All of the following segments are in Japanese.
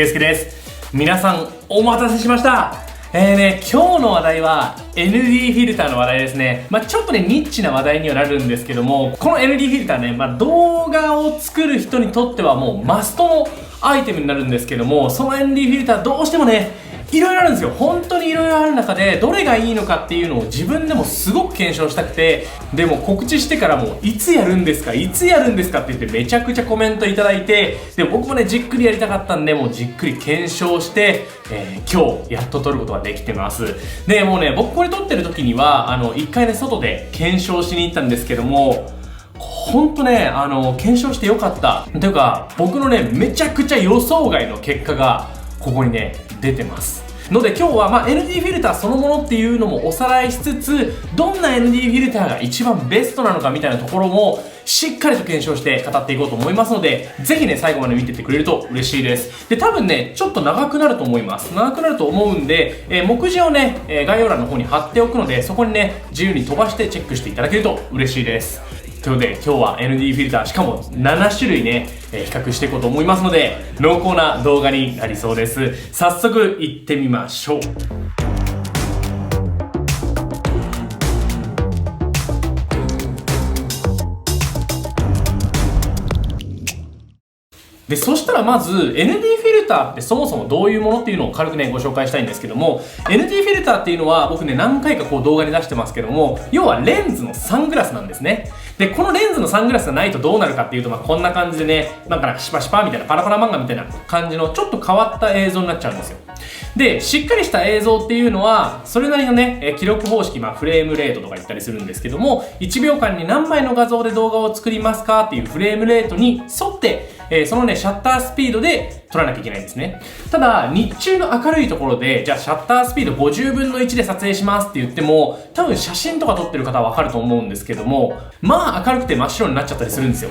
圭介です。皆さんお待たせしました。今日の話題は ND フィルターの話題ですね。ちょっとねニッチな話題にはなるんですけども、この ND フィルターね、動画を作る人にとってはもうマストのアイテムになるんですけども、その ND フィルターどうしてもねいろいろあるんですよ。本当にいろいろある中でどれがいいのかっていうのを自分でもすごく検証したくて、でも告知してからもいつやるんですかって言ってめちゃくちゃコメントいただいて、でも僕もねじっくりやりたかったんで、もうじっくり検証して、今日やっと撮ることができてます。でもうね、僕これ撮ってる時には一回ね外で検証しに行ったんですけども、ほんとね検証してよかったというか、僕のねめちゃくちゃ予想外の結果がここにね出てますので、今日はND フィルターそのものっていうのもおさらいしつつ、どんな ND フィルターが一番ベストなのかみたいなところもしっかりと検証して語っていこうと思いますので、ぜひね最後まで見てってくれると嬉しいです。で、多分ねちょっと長くなると思います。長くなると思うんで、目次をね、概要欄の方に貼っておくので、そこにね自由に飛ばしてチェックしていただけると嬉しいです。ということで今日は ND フィルターしかも7種類ね、比較していこうと思いますので、濃厚な動画になりそうです。早速いってみましょう。で、そしたらまず ND フィルターってそもそもどういうものっていうのを軽くねご紹介したいんですけども、 ND フィルターっていうのは僕ね何回かこう動画に出してますけども、要はレンズのサングラスなんですね。で、このレンズのサングラスがないとどうなるかっていうと、こんな感じでね、なんかシパシパみたいなパラパラ漫画みたいな感じのちょっと変わった映像になっちゃうんですよ。で、しっかりした映像っていうのはそれなりのね記録方式、フレームレートとか言ったりするんですけども、1秒間に何枚の画像で動画を作りますかっていうフレームレートに沿ってそのねシャッタースピードで撮らなきゃいけないんですね。ただ日中の明るいところで、じゃあシャッタースピード50分の1で撮影しますって言っても、多分写真とか撮ってる方は分かると思うんですけども、明るくて真っ白になっちゃったりするんですよ。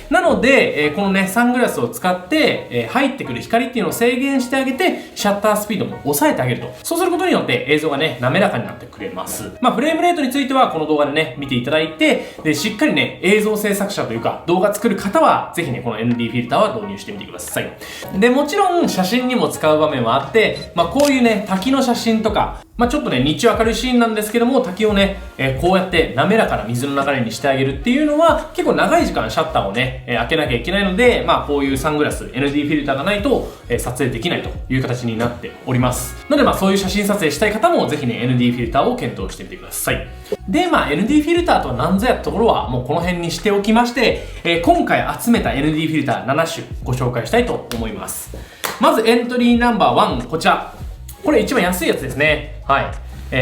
なので、このねサングラスを使って、入ってくる光っていうのを制限してあげて、シャッタースピードも抑えてあげると。そうすることによって映像がね滑らかになってくれます。フレームレートについてはこの動画でね見ていただいて、でしっかりね映像制作者というか動画作る方はぜひねこの ND フィルターは導入してみてください。で、もちろん写真にも使う場面はあって、こういうね滝の写真とか、ちょっとね日中明るいシーンなんですけども、滝をね、こうやって滑らかな水の流れにしてあげるっていうのは結構長い時間シャッターをね、開けなきゃいけないので、こういうサングラス ND フィルターがないと、撮影できないという形になっております。のでそういう写真撮影したい方もぜひね ND フィルターを検討してみてください。で、ND フィルターとは何ぞやってところはもうこの辺にしておきまして、今回集めた ND フィルター7種ご紹介したいと思います。まずエントリーナンバー1、こちら。これ一番安いやつですね。はい。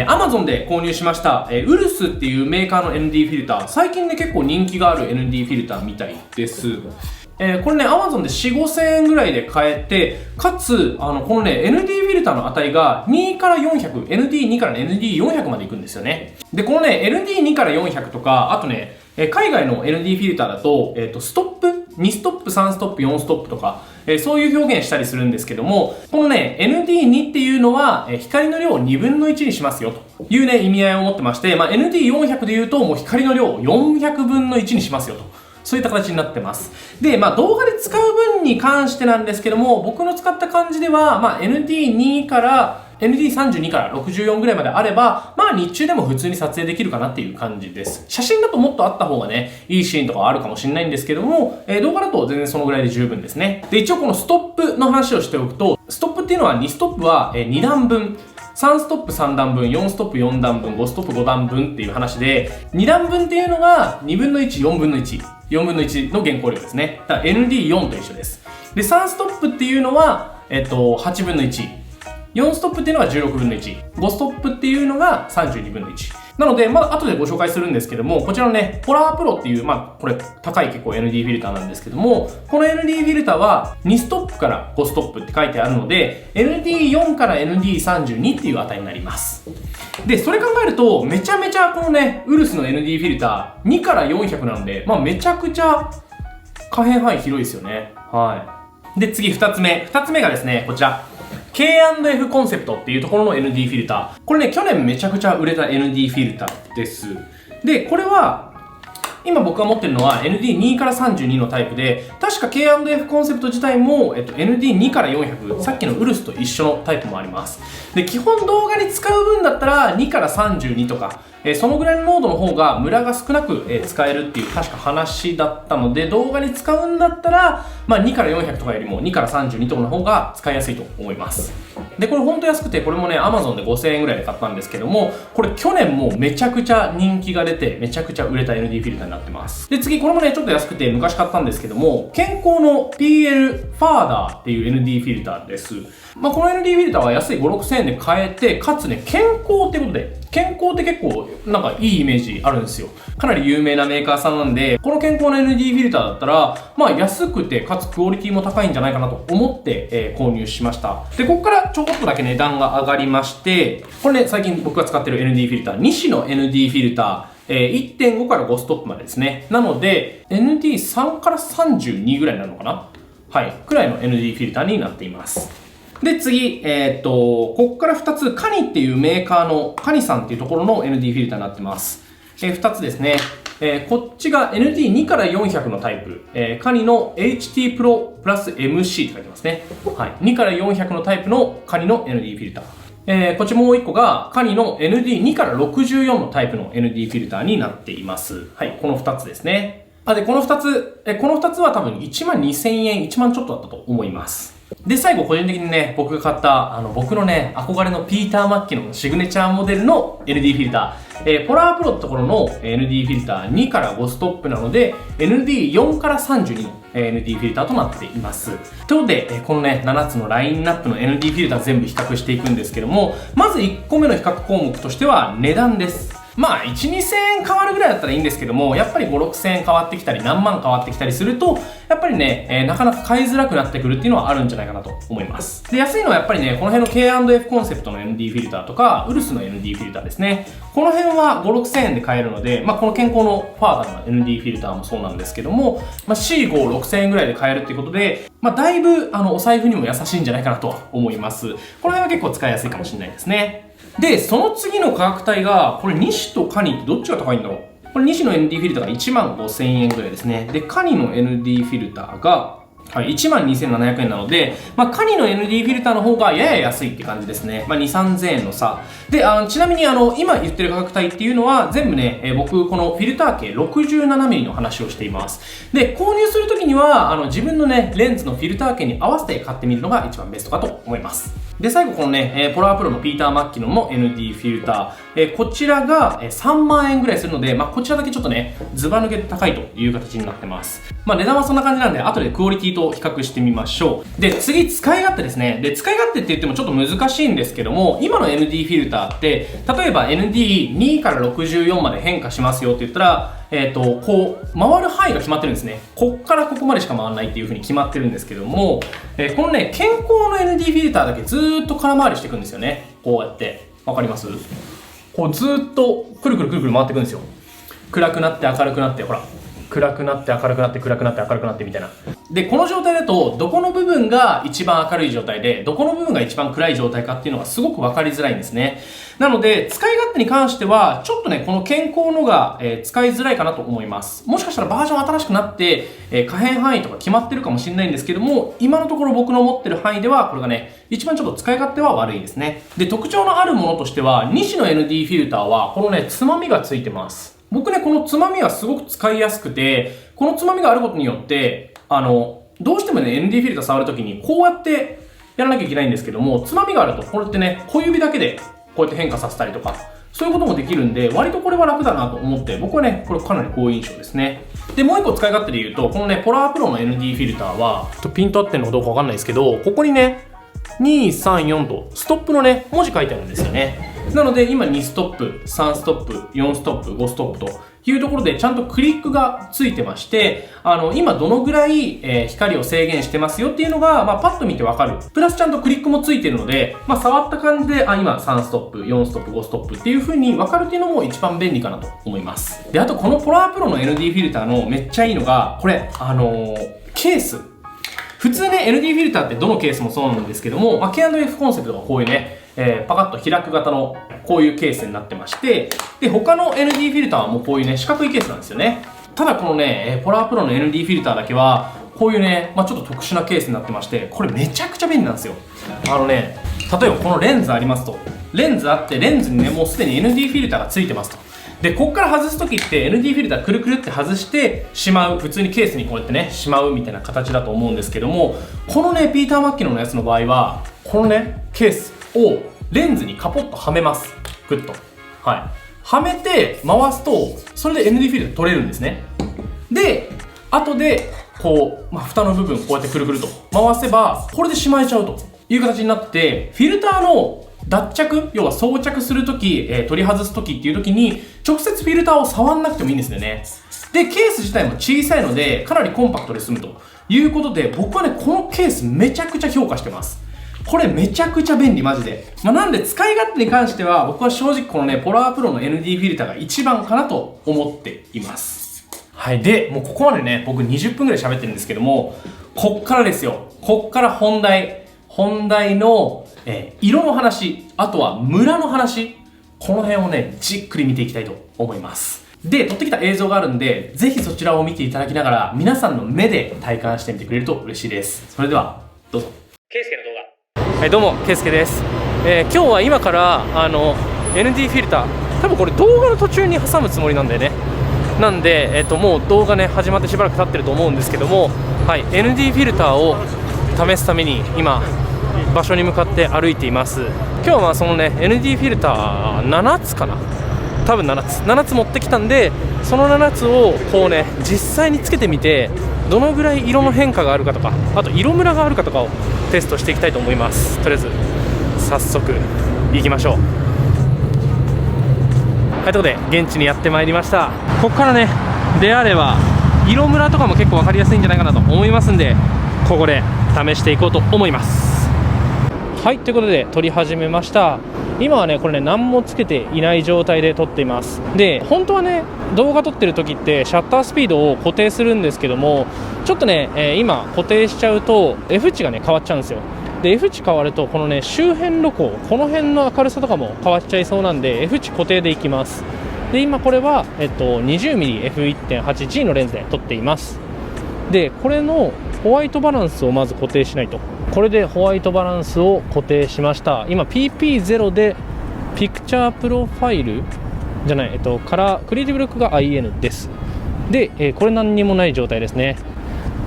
Amazon で購入しました、ウルスっていうメーカーの ND フィルター。最近ね結構人気がある ND フィルターみたいです。これね Amazon で 4,5,000 円ぐらいで買えて、かつこのね ND フィルターの値が2から400、ND2 から ND400 までいくんですよね。で、このね ND2 から400とか、あとね海外の ND フィルターだと、ストップ2ストップ3ストップ4ストップとか、そういう表現したりするんですけども、このね ND2 っていうのは光の量を2分の1にしますよというね意味合いを持ってまして、ND400 でいうともう光の量を400分の1にしますよと、そういった形になってます。で、動画で使う分に関してなんですけども、僕の使った感じでは、ND2 から ND32 から64ぐらいまであれば、日中でも普通に撮影できるかなっていう感じです。写真だともっとあった方がね、いいシーンとかはあるかもしれないんですけども、動画だと全然そのぐらいで十分ですね。で、一応このストップの話をしておくと、ストップっていうのは2ストップは2段分、3ストップ3段分、4ストップ4段分、5ストップ5段分っていう話で、2段分っていうのが2分の1、4分の1、4分の1の原稿量ですね。だから ND4 と一緒です。で、3ストップっていうのは、8分の1。4ストップっていうのが16分の1。5ストップっていうのが32分の1。なので、後でご紹介するんですけども、こちらのね、ポラープロっていう、これ高い結構 ND フィルターなんですけども、この ND フィルターは2ストップから5ストップって書いてあるので、ND4 から ND32 っていう値になります。で、それ考えると、めちゃめちゃこのね、ウルスの ND フィルター2から400なので、めちゃくちゃ可変範囲広いですよね。はい。で、次2つ目。2つ目がですね、こちら。K&F コンセプトっていうところの ND フィルター。これね、去年めちゃくちゃ売れた ND フィルターです。で、これは今僕が持ってるのは ND2 から32のタイプで、確か K&F コンセプト自体も、ND2 から400、さっきのウルスと一緒のタイプもあります。で、基本動画に使う分だったら2から32とか、そのぐらいの濃度の方がムラが少なく、使えるっていう確か話だったので、動画に使うんだったら、2から400とかよりも2から32とかの方が使いやすいと思います。で、これほんと安くて、これもね、Amazon で5000円ぐらいで買ったんですけども、これ去年もめちゃくちゃ人気が出て、めちゃくちゃ売れた ND フィルターになってます。で、次、これもね、ちょっと安くて昔買ったんですけども、健康の PL ファーダーっていう ND フィルターです。この ND フィルターは安い5、6000円で買えて、かつね、健康ってことで、健康って結構なんかいいイメージあるんですよ。かなり有名なメーカーさんなんで、この健康の ND フィルターだったら、安くてかつクオリティも高いんじゃないかなと思って、購入しました。で、ここからちょこっとだけ値段が上がりまして、これね、最近僕が使ってる ND フィルター、西の ND フィルター、1.5 から5ストップまでですね。なので、ND3 から32ぐらいになるのかな、はい。くらいの ND フィルターになっています。で、次、こっから2つ、カニっていうメーカーの、カニさんっていうところの ND フィルターになってます。2つですね。こっちが ND2 から400のタイプ、カニの HT Pro プラス MC って書いてますね。はい。2から400のタイプのカニの ND フィルター。こっちもう1個がカニの ND2 から64のタイプの ND フィルターになっています。はい。この2つですね。で、この2つは多分12000円、1万ちょっとだったと思います。で、最後個人的にね、僕が買った、僕のね、憧れのピーター・マッキノのシグネチャーモデルの ND フィルター。ポラープロってところの ND フィルター2から5ストップなので、ND4 から32の ND フィルターとなっています。ということで、このね、7つのラインナップの ND フィルター全部比較していくんですけども、まず1個目の比較項目としては値段です。1、2000円変わるぐらいだったらいいんですけども、やっぱり5、6000円変わってきたり、何万変わってきたりすると、やっぱりね、なかなか買いづらくなってくるっていうのはあるんじゃないかなと思います。で、安いのはやっぱりね、この辺の K&F コンセプトの ND フィルターとか、ウルスの ND フィルターですね。この辺は5、6000円で買えるので、この健康のファーダーの ND フィルターもそうなんですけども、4、5、6000円ぐらいで買えるっていうことで、だいぶ、お財布にも優しいんじゃないかなとは思います。この辺は結構使いやすいかもしれないですね。で、その次の価格帯が、これ西とカニってどっちが高いんだろう。これ西の ND フィルターが1万5000円ぐらいですね。で、カニの ND フィルターが、12,700円なので、カニの ND フィルターの方がやや安いって感じですね。2、3000円の差。で、ちなみに今言ってる価格帯っていうのは、全部ね、僕、このフィルター径 67mm の話をしています。で、購入するときには、自分のね、レンズのフィルター径に合わせて買ってみるのが一番ベストかと思います。で、最後このね、ポラープロのピーター・マッキノンの ND フィルター。こちらが3万円ぐらいするので、こちらだけちょっとね、ズバ抜けて高いという形になってます。値段はそんな感じなんで、後でクオリティと比較してみましょう。で、次、使い勝手ですね。で、使い勝手って言ってもちょっと難しいんですけども、今の ND フィルターって、例えば ND2 から64まで変化しますよって言ったら、こう、回る範囲が決まってるんですね。こっからここまでしか回らないっていう風に決まってるんですけども、このね、健康の ND フィルターだけずーっと空回りしていくんですよね。こうやって。わかります？こうずーっとくるくるくるくる回っていくんですよ。暗くなって明るくなって、ほら。暗くなって明るくなって暗くなって明るくなってみたいな。で、この状態だとどこの部分が一番明るい状態でどこの部分が一番暗い状態かっていうのがすごく分かりづらいんですね。なので使い勝手に関してはちょっとねこの健康のが、使いづらいかなと思います。もしかしたらバージョン新しくなって、可変範囲とか決まってるかもしれないんですけども、今のところ僕の持ってる範囲ではこれがね一番ちょっと使い勝手は悪いですね。で、特徴のあるものとしては西の ND フィルターはこのねつまみがついてます。僕ね、このつまみはすごく使いやすくて、このつまみがあることによって、どうしてもね、ND フィルター触るときに、こうやってやらなきゃいけないんですけども、つまみがあると、これってね、小指だけでこうやって変化させたりとか、そういうこともできるんで、割とこれは楽だなと思って、僕はね、これかなり好印象ですね。で、もう一個使い勝手で言うと、このね、ポラープロの ND フィルターは、ピント合ってるのかどうかわかんないですけど、ここにね、2、3、4と、ストップのね、文字書いてあるんですよね。なので今2ストップ、3ストップ、4ストップ、5ストップというところでちゃんとクリックがついてまして、今どのぐらい、光を制限してますよっていうのが、パッと見てわかる。プラスちゃんとクリックもついてるので、触った感じで、今3ストップ、4ストップ、5ストップっていう風にわかるっていうのも一番便利かなと思います。で、あとこのポラープロの ND フィルターのめっちゃいいのが、これ、ケース。普通ね、ND フィルターってどのケースもそうなんですけども、K&F コンセプトがこういうね、パカッと開く型のこういうケースになってまして、で、他の ND フィルターはもうこういうね、四角いケースなんですよね。ただこのね、ポラープロの ND フィルターだけは、こういうね、ちょっと特殊なケースになってまして、これめちゃくちゃ便利なんですよ。例えばこのレンズありますと。レンズあって、レンズにね、もうすでに ND フィルターがついてますと。で、こっから外すときって ND フィルターくるくるって外してしまう。普通にケースにこうやってね、しまうみたいな形だと思うんですけども、このね、ピーター・マッキノのやつの場合は、このね、ケースをレンズにカポッとはめます。グッと。はい。はめて回すと、それで ND フィルター取れるんですね。で、後で、こう、蓋の部分こうやってくるくると回せば、これでしまえちゃうという形になって、フィルターの脱着、要は装着するとき、取り外すときっていうときに、直接フィルターを触んなくてもいいんですよね。で、ケース自体も小さいので、かなりコンパクトで済むということで、僕はね、このケースめちゃくちゃ評価してます。これめちゃくちゃ便利、マジで。なんで使い勝手に関しては、僕は正直このね、ポラープロの ND フィルターが一番かなと思っています。はい。で、もうここまでね、僕20分くらい喋ってるんですけども、こっからですよ。こっから本題の、色の話、あとはムラの話、この辺をね、じっくり見ていきたいと思います。で、撮ってきた映像があるんで、ぜひそちらを見ていただきながら、皆さんの目で体感してみてくれると嬉しいです。それでは、どうぞ。ケイスケの動画。はい、どうも、ケイスケです。今日は今から、ND フィルター、多分これ動画の途中に挟むつもりなんだよね。なんで、もう動画ね、始まってしばらく経ってると思うんですけども、はい、ND フィルターを試すために、今、場所に向かって歩いています。今日はそのね ND フィルター7つかな、多分7つ持ってきたんで、その7つをこうね実際につけてみて、どのぐらい色の変化があるかとか、あと色ムラがあるかとかをテストしていきたいと思います。とりあえず早速行きましょう。はい、ということで現地にやってまいりました。ここからねであれば色ムラとかも結構分かりやすいんじゃないかなと思いますんで、ここで試していこうと思います。はい、ということで撮り始めました。今はねこれね何もつけていない状態で撮っています。で、本当はね動画撮ってる時ってシャッタースピードを固定するんですけども、ちょっとね、今固定しちゃうと F 値がね変わっちゃうんですよ。で F 値変わるとこのね周辺露光、この辺の明るさとかも変わっちゃいそうなんで F 値固定でいきます。で今これは、20mmF1.8G のレンズで撮っています。でこれのホワイトバランスをまず固定しないと。これでホワイトバランスを固定しました。今 PP0 でピクチャープロファイルじゃない、カラークリエイティブルックが IN です。で、これ何にもない状態ですね。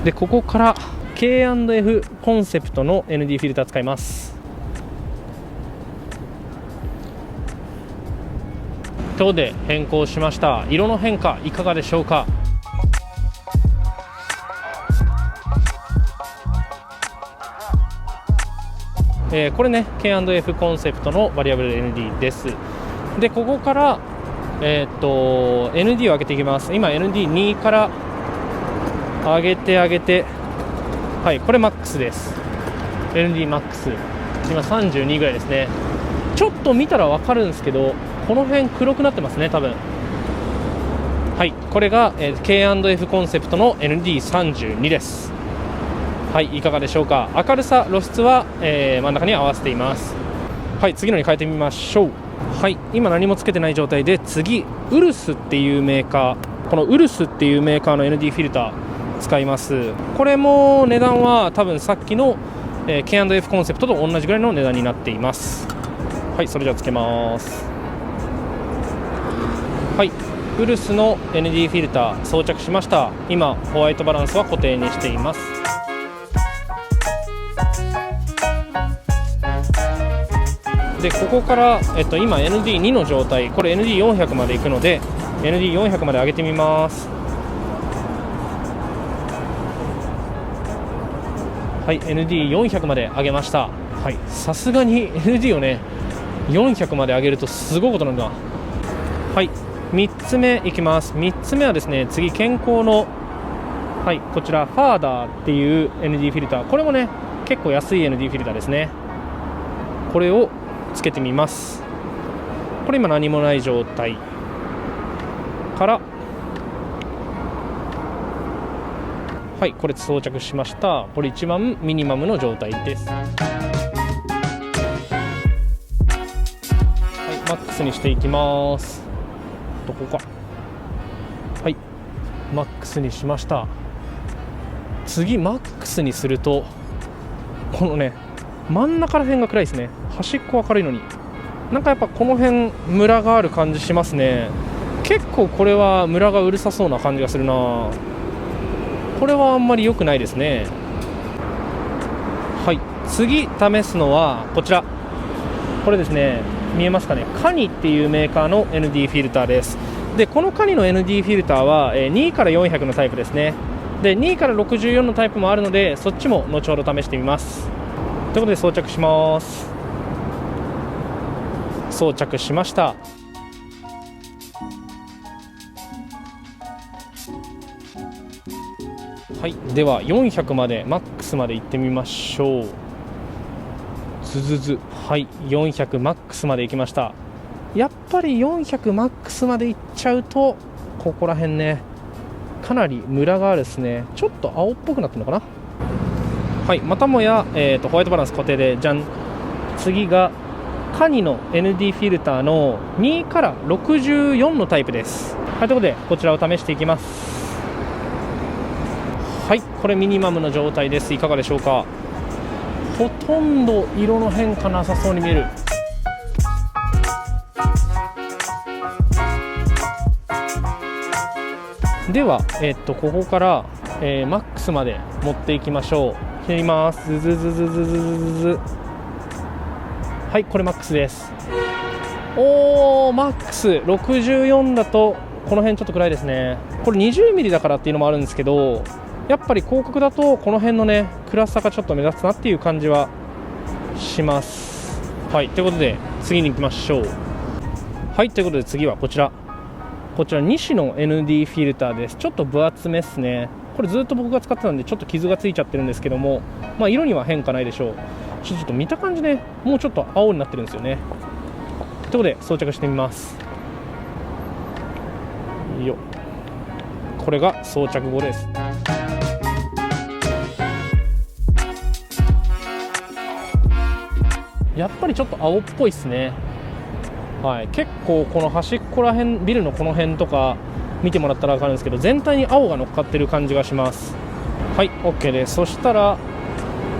でここから K&F コンセプトの ND フィルター使います。ということで変更しました。色の変化いかがでしょうか。これね K&F コンセプトのバリアブル ND です。でここから、ND を上げていきます。今 ND2 から上げて、はい、これマックスです。 ND マックス今32ぐらいですね。ちょっと見たら分かるんですけど、この辺黒くなってますね多分。はい、これが、K&F コンセプトの ND32 です。はい、いかがでしょうか。明るさ露出は、真ん中に合わせています。はい、次のに変えてみましょう。はい、今何もつけてない状態で、次ウルスっていうメーカー、このウルスっていうメーカーの ND フィルター使います。これも値段は多分さっきの、K&F コンセプトと同じぐらいの値段になっています。はい、それじゃあつけます。はい、ウルスの ND フィルター装着しました。今ホワイトバランスは固定にしています。でここから、今 ND2 の状態、これ ND400 までいくので ND400 まで上げてみます。はい、ND400 まで上げました。はい、さすがに ND をね400まで上げるとすごいことなんだ。はい、3つ目いきます。3つ目はですね、次健康の、はい、こちらファーダーっていう ND フィルター、これもね結構安い ND フィルターですね。これをつけてみます。これ今何もない状態から、はい、これ装着しました。これ一番ミニマムの状態です。はい、マックスにしていきます。どこか。はい、マックスにしました。次マックスにすると、このね真ん中ら辺が暗いですね。端っこは明るいのに、なんかやっぱこの辺ムラがある感じしますね。結構これはムラがうるさそうな感じがするな。これはあんまり良くないですね。はい、次試すのはこちら、これですね、見えますかね、カニっていうメーカーの ND フィルターです。でこのカニの ND フィルターは2から400のタイプですね。で2から64のタイプもあるので、そっちも後ほど試してみます。ということで装着します。装着しました。はい、では400までマックスまで行ってみましょう。ズズズ、はい、400マックスまで行きました。やっぱり400マックスまで行っちゃうと、ここら辺ねかなりムラがあるですね。ちょっと青っぽくなってるのかな。はい、またもや、ホワイトバランス固定で、じゃん。次がカニの ND フィルターの2から64のタイプです。はい、ということでこちらを試していきます。はい、これミニマムの状態です。いかがでしょうか。ほとんど色の変化なさそうに見える。では、ここから、マックスまで持っていきましょう。ひねります。ズズズズズズズズ。はい、これマックスです。おー、マックス64だとこの辺ちょっと暗いですね。これ20ミリだからっていうのもあるんですけど、やっぱり広角だとこの辺のね暗さがちょっと目立つなっていう感じはします。はい、ということで次に行きましょう。はい、ということで次はこちら西の ND フィルターです。ちょっと分厚めですね。これずっと僕が使ってたんでちょっと傷がついちゃってるんですけども、まあ、色には変化ないでしょう。ちょっと見た感じね、もうちょっと青になってるんですよね。ということで装着してみます。よっ、これが装着後です。やっぱりちょっと青っぽいですね。はい、結構この端っこら辺、ビルのこの辺とか見てもらったら分かるんですけど、全体に青が乗っかってる感じがします。はい、 OK です。そしたら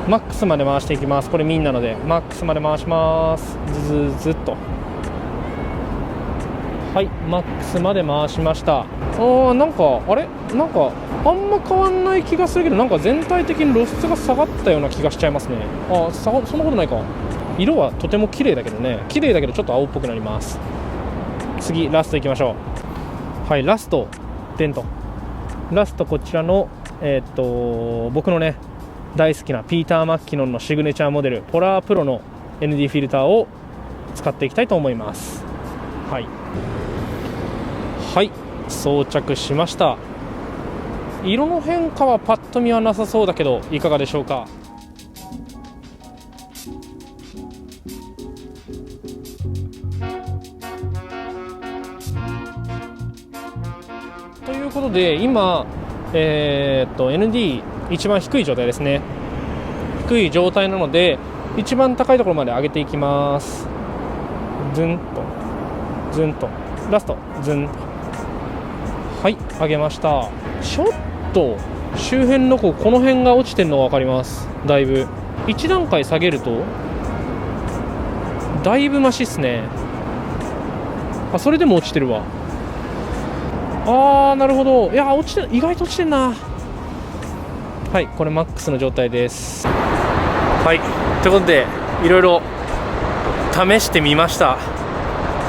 マックスまで回していきます。これミンなのでマックスまで回します。ズズズっと。はい、マックスまで回しました。なんかあれ、なんかあんま変わんない気がするけど、なんか全体的に露出が下がったような気がしちゃいますね。そんなことないか。色はとても綺麗だけどね、綺麗だけどちょっと青っぽくなります。次ラストいきましょう。はい、ラストデント、ラストこちらの僕のね大好きなピーター・マッキノンのシグネチャーモデルポラープロの ND フィルターを使っていきたいと思います。はい、はい、装着しました。色の変化はパッと見はなさそうだけど、いかがでしょうか。ということで今、ND 一番低い状態ですね。低い状態なので一番高いところまで上げていきます。ズンとズンと、ラストズンと。はい、上げました。ちょっと周辺のこの辺が落ちてるのが分かります。だいぶ1段階下げるとだいぶマシっすね。それでも落ちてるわ。なるほど。いや落ちてる、意外と落ちてるな。はい、これマックスの状態です。はい、ということでいろいろ試してみました。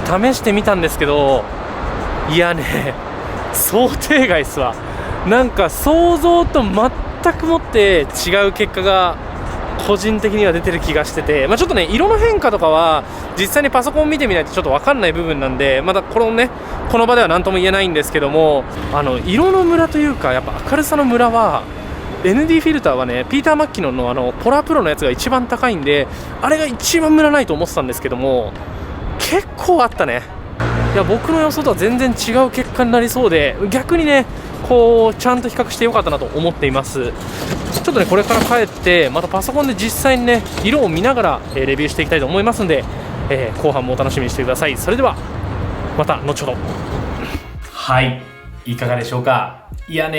試してみたんですけど、いやね想定外っすわ。なんか想像と全くもって違う結果が個人的には出てる気がしてて、ちょっとね色の変化とかは実際にパソコン見てみないとちょっと分かんない部分なんで、まだこの場では何とも言えないんですけども、色のムラというかやっぱ明るさのムラは ND フィルターはね、ピーター・マッキノンのポラープロのやつが一番高いんで、あれが一番ムラないと思ってたんですけども、結構あったね。いや僕の予想とは全然違う結果になりそうで、逆にねちゃんと比較してよかったなと思っています。ちょっとねこれから帰ってまたパソコンで実際にね色を見ながらレビューしていきたいと思いますので、後半もお楽しみにしてください。それではまた後ほど。はい、いかがでしょうか。いや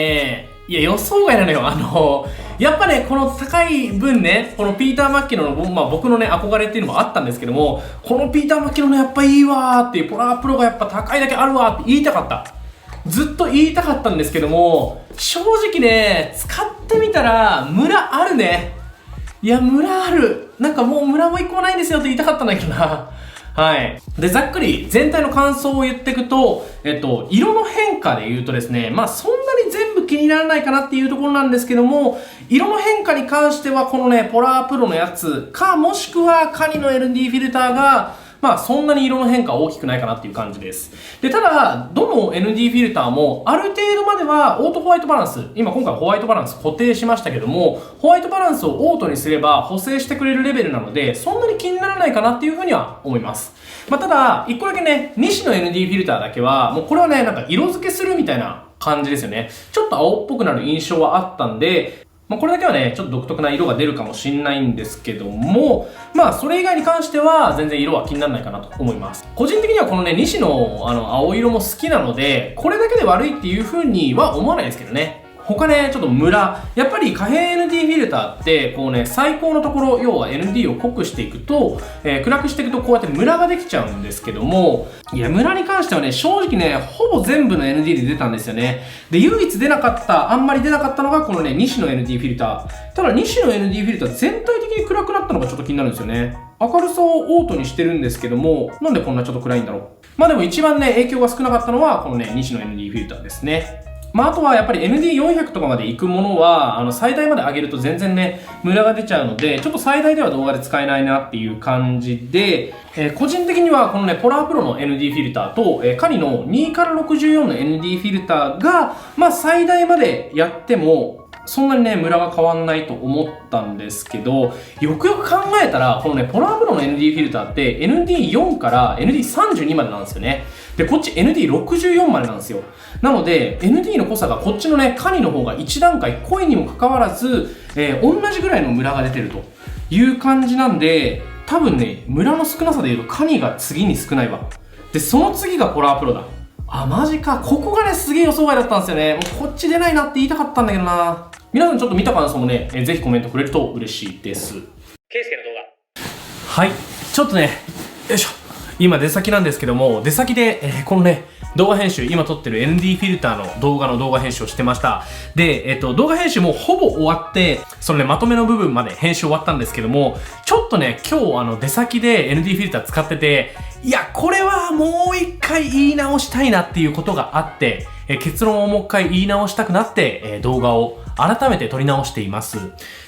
予想外なのよ。やっぱね、この高い分ね、このピーター・マッキノの、僕のね、憧れっていうのもあったんですけども、このピーター・マッキノのやっぱいいわーっていう、ポラープロがやっぱ高いだけあるわーって言いたかった。ずっと言いたかったんですけども、正直ね、使ってみたら、ムラあるね。いや、ムラある。なんかもうムラも一個もないんですよって言いたかったんだけどな。はい。で、ざっくり全体の感想を言っていくと、色の変化で言うとですね、そんなに全部気にならないかなっていうところなんですけども、色の変化に関してはこのね、ポラープロのやつか、もしくはカニの LD フィルターが、そんなに色の変化は大きくないかなっていう感じです。で、ただ、どの ND フィルターもある程度まではオートホワイトバランス、今回ホワイトバランス固定しましたけども、ホワイトバランスをオートにすれば補正してくれるレベルなので、そんなに気にならないかなっていうふうには思います。ただ、一個だけね、西の ND フィルターだけは、もうこれはね、なんか色付けするみたいな感じですよね。ちょっと青っぽくなる印象はあったんで、これだけはね、ちょっと独特な色が出るかもしれないんですけども、それ以外に関しては全然色は気にならないかなと思います。個人的にはこのね、西の青色も好きなので、これだけで悪いっていう風には思わないですけどね。他ね、ちょっとムラ。やっぱり可変 ND フィルターって、こうね、最高のところ、要は ND を濃くしていくと、暗くしていくとこうやってムラができちゃうんですけども、いや、ムラに関してはね、正直ね、ほぼ全部の ND で出たんですよね。で、唯一出なかった、あんまり出なかったのが、このね、西の ND フィルター。ただ、西の ND フィルター全体的に暗くなったのがちょっと気になるんですよね。明るさをオートにしてるんですけども、なんでこんなちょっと暗いんだろう。でも一番ね、影響が少なかったのは、このね、西の ND フィルターですね。あとはやっぱり ND400 とかまで行くものは、最大まで上げると全然ね、ムラが出ちゃうので、ちょっと最大では動画で使えないなっていう感じで、個人的にはこのね、ポラープロの ND フィルターと、カニの2から64の ND フィルターが、最大までやっても、そんなにね、ムラが変わんないと思ったんですけど、よくよく考えたら、このね、ポラープロの ND フィルターって ND4 から ND32 までなんですよね。で、こっち ND64 までなんですよ。なので、ND の濃さがこっちのね、カニの方が1段階濃いにもかかわらず、同じぐらいのムラが出てるという感じなんで、多分ね、ムラの少なさで言うとカニが次に少ないわ。で、その次がポラープロだ。マジか。ここがね、すげえ予想外だったんですよね。もうこっち出ないなって言いたかったんだけどな。皆さんちょっと見た感想もね、ぜひコメントくれると嬉しいです。ケイスケの動画。はい。ちょっとね、よいしょ。今出先なんですけども、出先で、このね、動画編集、今撮ってる ND フィルターの動画編集をしてました。で、動画編集もほぼ終わって、そのね、まとめの部分まで編集終わったんですけども、ちょっとね、今日出先で ND フィルター使ってて、いや、これはもう一回言い直したいなっていうことがあって、結論をもう一回言い直したくなって、動画を改めて撮り直しています。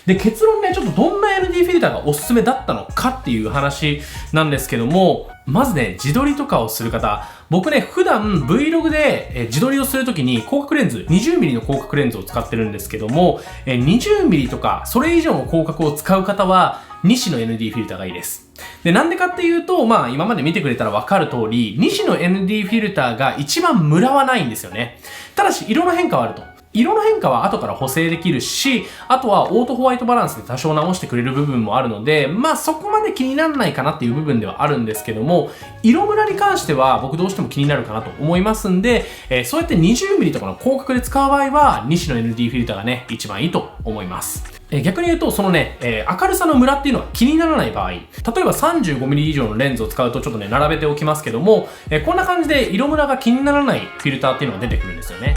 で、結論ね、ちょっとどんな ND フィルターがおすすめだったのかっていう話なんですけども、まずね、自撮りとかをする方、僕ね、普段 Vlog で自撮りをするときに広角レンズ、20mm の広角レンズを使ってるんですけども、20mm とかそれ以上の広角を使う方は、西の ND フィルターがいいです。で、なんでかっていうと、今まで見てくれたらわかる通り、西の ND フィルターが一番ムラはないんですよね。ただし、色の変化はあると。色の変化は後から補正できるし、あとはオートホワイトバランスで多少直してくれる部分もあるので、そこまで気にならないかなっていう部分ではあるんですけども、色ムラに関しては僕どうしても気になるかなと思いますんで、そうやって 20mm とかの広角で使う場合は、西の ND フィルターがね、一番いいと思います。逆に言うと、そのね、明るさのムラっていうのは気にならない場合、例えば 35mm 以上のレンズを使うとちょっとね、並べておきますけども、こんな感じで色ムラが気にならないフィルターっていうのが出てくるんですよね。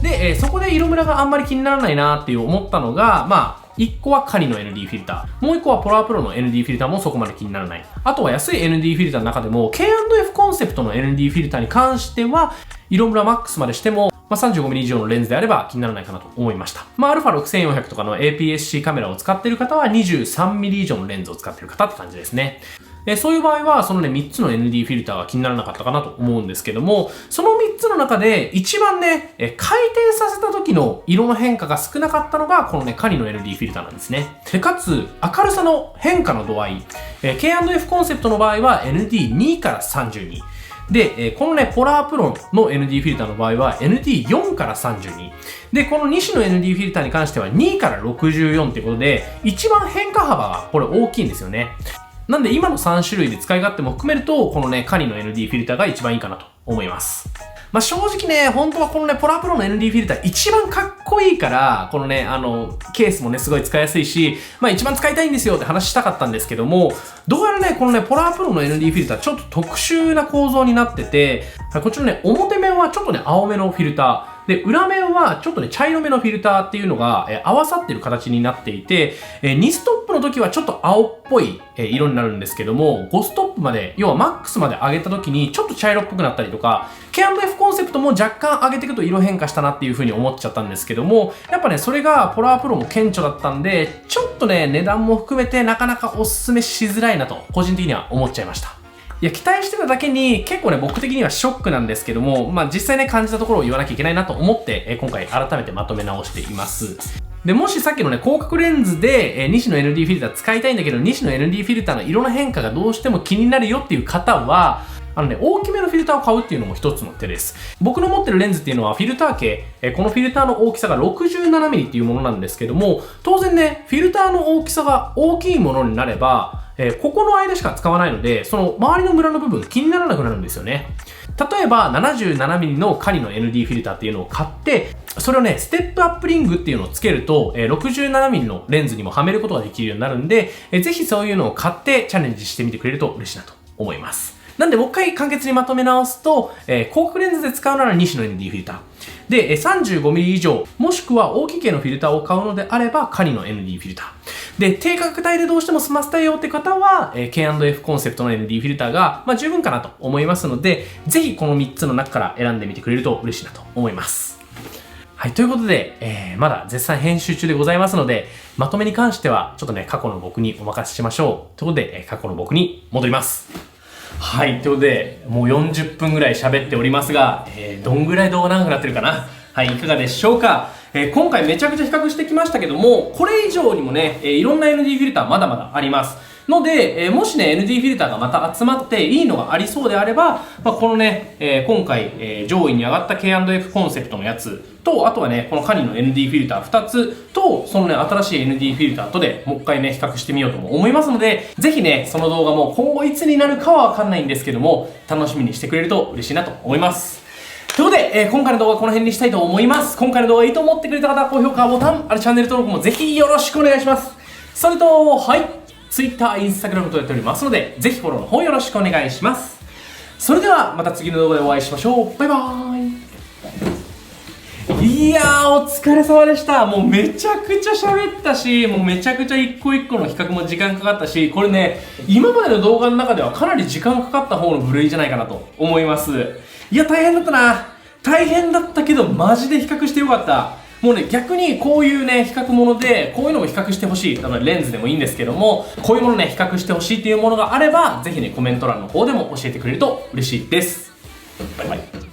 で、そこで色ムラがあんまり気にならないなっていう思ったのが、1個はカニの ND フィルター。もう1個はポラープロの ND フィルターもそこまで気にならない。あとは安い ND フィルターの中でも K&F コンセプトの ND フィルターに関しては、色ムラマックスまでしても、35mm 以上のレンズであれば気にならないかなと思いました。α6400 とかの APS-C カメラを使っている方は 23mm 以上のレンズを使っている方って感じですね。そういう場合は、そのね、3つの ND フィルターが気にならなかったかなと思うんですけども、その3つの中で一番ね、回転させた時の色の変化が少なかったのが、このね、カニの ND フィルターなんですね。で、かつ、明るさの変化の度合い、K&F コンセプトの場合は ND2 から32。で、このね、ポラープロの ND フィルターの場合は ND4 から32。で、この2種の ND フィルターに関しては2から64っていうことで、一番変化幅がこれ大きいんですよね。なんで今の3種類で使い勝手も含めると、このね、カニの ND フィルターが一番いいかなと思います。まあ、正直ね、本当はこのね、ポラプロの ND フィルター一番かっこいいから、このね、ケースもね、すごい使いやすいし、まあ一番使いたいんですよって話したかったんですけども、どうやらね、このね、ポラプロの ND フィルターちょっと特殊な構造になってて、こっちのね、表面はちょっとね、青めのフィルター。で、裏面はちょっとね、茶色めのフィルターっていうのが、合わさってる形になっていて、2ストップの時はちょっと青っぽい、色になるんですけども、5ストップまで、要はマックスまで上げた時にちょっと茶色っぽくなったりとか、K&F コンセプトも若干上げていくと色変化したなっていう風に思っちゃったんですけども、やっぱね、それがポラープロも顕著だったんで、ちょっとね、値段も含めてなかなかおすすめしづらいなと、個人的には思っちゃいました。いや、期待してただけに結構ね、僕的にはショックなんですけども、まあ実際ね、感じたところを言わなきゃいけないなと思って、今回改めてまとめ直しています。で、もしさっきのね、広角レンズで、2種の ND フィルター使いたいんだけど、2種の ND フィルターの色の変化がどうしても気になるよっていう方は、大きめのフィルターを買うっていうのも一つの手です。僕の持ってるレンズっていうのはフィルター系、このフィルターの大きさが 67mm っていうものなんですけども、当然ね、フィルターの大きさが大きいものになれば、ここの間しか使わないので、その周りのムラの部分気にならなくなるんですよね。例えば 77mm のカニの ND フィルターっていうのを買って、それをね、ステップアップリングっていうのをつけると、67mm のレンズにもはめることができるようになるんで、ぜひそういうのを買ってチャレンジしてみてくれると嬉しいなと思います。なんでもう一回簡潔にまとめ直すと、広角レンズで使うなら2種の ND フィルター。で、35mm 以上、もしくは大きい系のフィルターを買うのであれば、カニの ND フィルター。で、低価格帯でどうしても済ませたいよって方は、K&F コンセプトの ND フィルターが、まあ、十分かなと思いますので、ぜひこの3つの中から選んでみてくれると嬉しいなと思います。はい、ということで、まだ絶賛編集中でございますので、まとめに関しては、ちょっとね、過去の僕にお任せしましょう。ということで、過去の僕に戻ります。はい、ということで、もう40分ぐらい喋っておりますが、どんぐらい動画長くなってるかな？はい、いかがでしょうか？今回めちゃくちゃ比較してきましたけども、これ以上にもね、いろんな ND フィルターまだまだあります。ので、もしね、ND フィルターがまた集まっていいのがありそうであれば、まあ、このね、今回、上位に上がった K&F コンセプトのやつと、あとはね、このカニの ND フィルター2つと、そのね、新しい ND フィルターとでもう一回ね、比較してみようとも思いますので、ぜひね、その動画も今後いつになるかはわかんないんですけども、楽しみにしてくれると嬉しいなと思います。ということで、今回の動画はこの辺にしたいと思います。今回の動画いいと思ってくれた方は高評価ボタン、チャンネル登録もぜひよろしくお願いします。それと、はい、Twitter、Instagram とやっておりますので、ぜひフォローの方よろしくお願いします。それではまた次の動画でお会いしましょう。バイバーイ。いやー、お疲れ様でした。もうめちゃくちゃ喋ったし、もうめちゃくちゃ一個一個の比較も時間かかったし、これね、今までの動画の中ではかなり時間かかった方の部類じゃないかなと思います。いや、大変だったな。大変だったけど、マジで比較してよかった。もうね、逆にこういうね、比較もので、こういうのも比較してほしい。レンズでもいいんですけども、こういうものね、比較してほしいっていうものがあれば、ぜひね、コメント欄の方でも教えてくれると嬉しいです。バイバイ。